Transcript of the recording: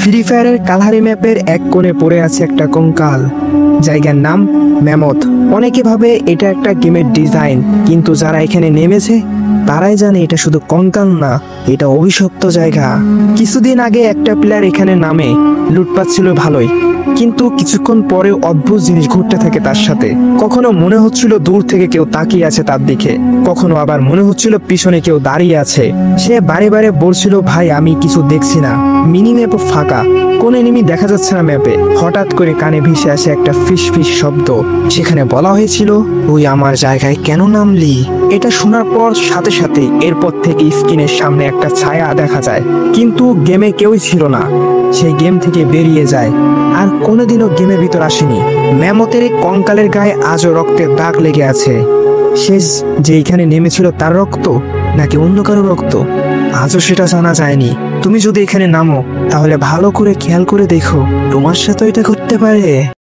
Free ফায়ারের Kalahari ম্যাপের এক কোণে পড়ে আছে একটা কঙ্কাল, জায়গার নাম ম্যামথ। অনেকে ভাবে এটা একটা গেমের ডিজাইন, কিন্তু যারা এখানে নেমেছে তারাই জানে এটা শুধু কঙ্কাল না, এটা অভিশপ্ত জায়গা। কিছুদিন আগে একটা প্লেয়ার এখানে নামে, লুটপাট ছিল ভালোই, কিন্তু কিছুক্ষণ পরে অদ্ভুত জিনিস ঘটতে থাকে তার সাথে। কখনো মনে হচ্ছিল দূর থেকে কেউ তাকিয়ে আছে তার দিকে, কখনো আবার মনে হচ্ছিল পিছনে কেউ দাঁড়িয়ে আছে। সে বারে বারে বলছিল, ভাই আমি কিছু দেখছি না। মিনি ম্যাপও ফাঁকা, কোন এনিমি দেখা যাচ্ছে না ম্যাপে। হঠাৎ করে কানে ভেসে আসে একটা ফিস ফিস শব্দ। সেখানে বলা হয়েছিল, তুই আমার জায়গায় কেন নামলি? এটা শোনার পর সাথে সাথে এরপর থেকে স্ক্রিনের সামনে একটা ছায়া দেখা যায়, কিন্তু গেমে কেউই ছিল না। সেই গেম থেকে বেরিয়ে যায় আর কোনোদিনও গেমের ভিতর আসেনি। ম্যামথের এই কঙ্কালের গায়ে আজও রক্তের দাগ লেগে আছে। শেষ যে এখানে নেমেছিল তার রক্ত নাকি অন্য কারো রক্ত, আজও সেটা জানা যায়নি। তুমি যদি এখানে নামো তাহলে ভালো করে খেয়াল করে দেখো, তোমার সাথে এটা ঘটতে পারে।